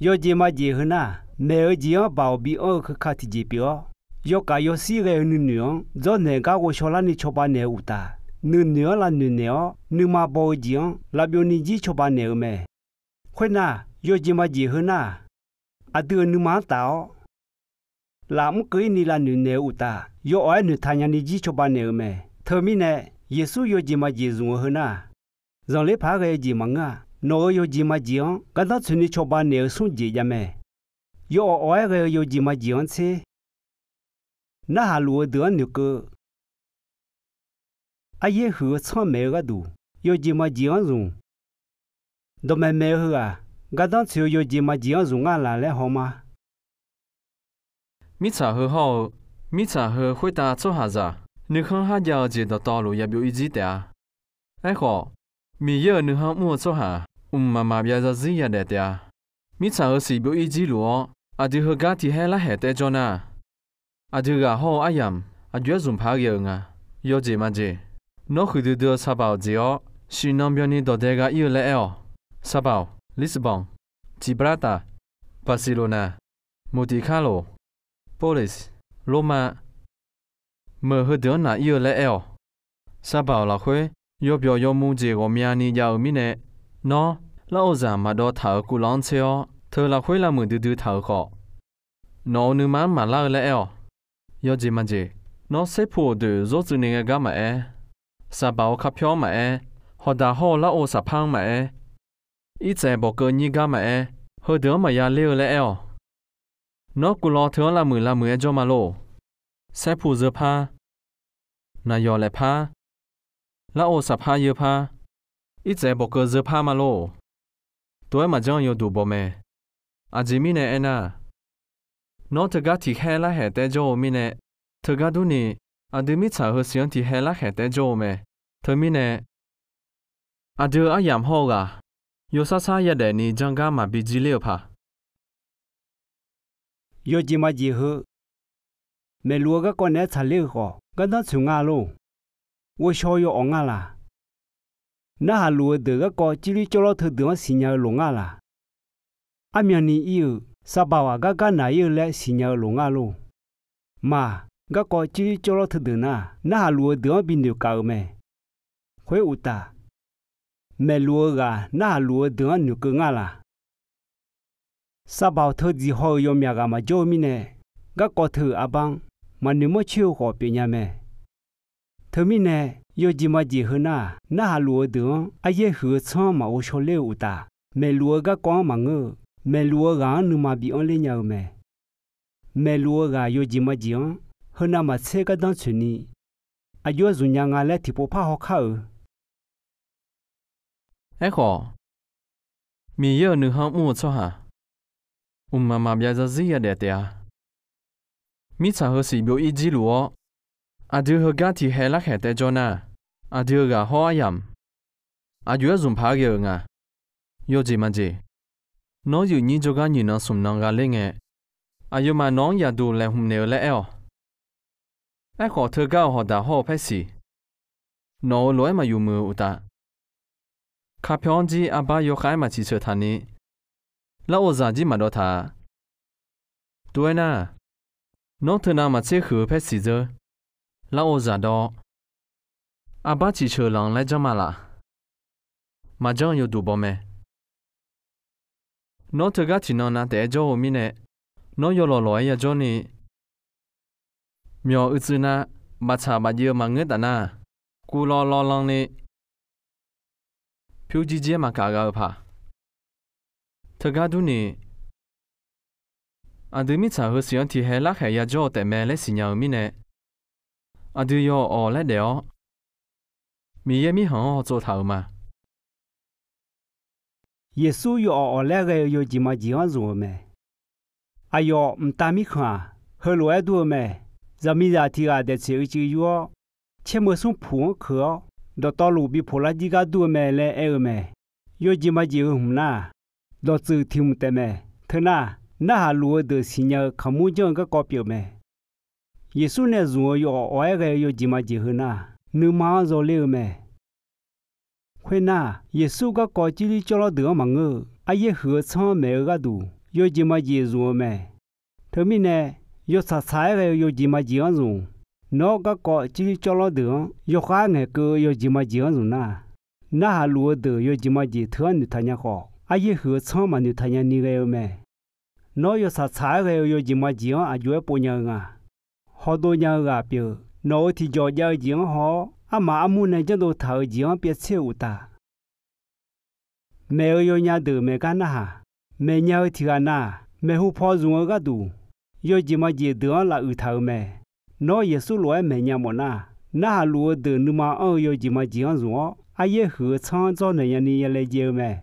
yo gì mà gì hơn à mẹ ở gì ở bảo bị ở cái khát thì gì biểu yo cả yo xí cái nữa do này cả của cho là ni cho ba nè u ta nữa là nữa mà bảo gì là biểu ni gì cho ba nè mẹ khuyên na yo gì mà gì hơn à đưa nữa mà tao làm cái ni là nữa u ta yo ở nữa thay nhà ni gì cho ba nè mẹ thơ mi nè Giêsu yo gì mà gì dùng hơn à rằng lấy phá cái gì mà ngà nó yo gì mà gì cái đó chuyện ni cho ba nè xuống gì vậy mẹ yo ở cái yo gì mà gì thế na hà lúa đứa nữa cơ ai ye hứa chọn mẹ cái đủ yo gì mà gì dùng đồ mẹ hứa à cái đó chuyện yo gì mà gì dùng à là lẽ hông mà mi trả hứa họ mi trả hứa khuyết ta cho hà giả nếu không hà giàu chỉ đào tạo rồi biểu ý gì đấy ai khó mi giờ nếu không mua cho hà mà bây giờ gì vậy đấy mi trả hứa gì biểu ý gì luôn đi hứa cái thì hay là hết đấy cho na đi cái họ ai yam giờ dùng phá giờ nga yo gì mà gì nó khi đưa sa bảo gì ó suy nam bên này đồ đấy cái yêu lẽ sa bảo Lisbon Gibraltar Barcelona Monte Carlo Paris Roma mở hơi đứa nào yêu lẽ sa bảo là khuê yo biểu yo mu gì của miani giàu mi nè nó là ô giả mà đo thở của lon xeo thơ là khuê là mượn đưa thở khó nó nếu mà la lẽ yo gì mà gì nó sẽ phụ được rốt từ những cái mà sa bảo khắp phiếu mà họ đã họ là ô sa phang mà ít giờ bỏ cơ như cái mà hơi đứa mà ya leo lẽ nó của lo thừa là mười cho mà lô sẽ phụ giờ pa na yo lại pa là ô sa pa giờ pa ít giờ bỏ cơ giờ pa mà lô tối mà chẳng yo đủ bỏ mẹ gì mi nè na nó thực ra thì hay là hệ tế cho mi nè thực ra đu nè đi mi trả hơi xiên thì hay là hệ tế cho mẹ thôi mi nè đưa ai yam ho ga yo sa sa ya de ni jang ga mà bị gì liệu pa yo gì mà gì hư mẹ lúa cái con này chả liệu khó cái đó chịu ngà luôn wo cho yo ong ngà là na hà lúa được cái con chỉ cho nó thử được xin nhờ luôn ngà là miền này yêu sa bảo cái này yêu lại xin nhờ luôn ngà luôn mà cái con chỉ cho nó thử được na hà lúa được bên điều cao mẹ khối u ta mẹ lúa gà na hà lúa được nhiều cơ ngà là sa bảo thử gì hồi yo mẹ gà mà cho mi nè cái con thử băng mà nếu mà chiêu khó bị nhà mẹ thử mi nè yo gì mà gì hơn na hà lúa được ai ye hứa chọn mà ô cho leo ta mẹ lúa cái con mà ngơ mẹ lúa gà nếu mà bị ông lên nhau mẹ lúa gà yo gì mà gì hơn mà xe cái đó chuyện này yo dùng nhà ngà lại thì bộ phá họ khâu ai khó mi giờ nếu không mua cho hà mà bây giờ gì vậy đấy mi trả hơi gì biểu ý gì luôn đưa hơi cái thì hay là hệ tế cho na đưa cái họ yam giờ dùng phá giờ nga yo gì mà gì nó dù như cho cái như nó sum nong cái lên nghe giờ mà nó ya đủ lại hôm nay lại ai khó thưa cái họ đã họ phải gì nó lối mà dùng mưa ta khắp phiên gì ba yo khai mà chỉ sợ thằng này là ô giả gì mà đó thà tuổi na nó thưa nào mà chế khử phải gì giờ là ô giả đó ba chỉ chờ lòng lại cho mà chẳng yêu đủ bao mẹ nó thưa cái thì nó na để cho mình nè nó yêu lo lo ya cho ni mèo ư na mà chả mà yêu mà ngất na cú lo lòng nè phiêu gì mà cả gạo pa thưa cái đó nè đưa mi trả hơi xiên thì hay là hay ya cho để mẹ lấy xin nhau mi nè đưa yo ở lại đeo mi ye mi hỏng cho thầu mà Giêsu yo ở lại cái yo gì mà gì rồi mẹ yo ta mi khá hơi lúa đua mẹ giờ mi ra thì để chơi chơi yo chế mà xuống phù khờ đó tao lù bị phù la gì cả đua mẹ lẽ mẹ yo gì mà gì na đó chữ thêm tệ mẹ thế na hà lúa được xin nhờ không muốn cho cái copy mẹ Giêsu này dùng yo ở cái yo gì mà gì na nếu mà rồi liệu mẹ khuyên Giêsu cái có chỉ cho nó được mà ngơ ai hứa cho mẹ cái đủ yo chỉ mà gì rồi mẹ thứ mình nè yo sát sai rồi yo chỉ mà gì rồi nó có chỉ cho nó được yo khá ngày cơ yo chỉ mà gì rồi na hà lúa được yo chỉ mà gì thừa như thay nhà họ ai ye hứa xong mà như thay nhà ni cái mẹ nó yo sát sai rồi yo chỉ mà gì à yo bao nhiêu à họ đôi nhau à biểu nó thì cho nhau gì họ mà muốn này cho đồ thở gì biết chịu ta mẹ ơi nhà được mẹ cái na mẹ nhau thì na mẹ hú phò dùng cái đủ yo chỉ mà gì được là thở mẹ nó Giêsu nói mẹ nhà mà na lúa được nhưng mà yo chỉ mà gì dùng ai ye hứa xong cho này nhà ni lại gieo mẹ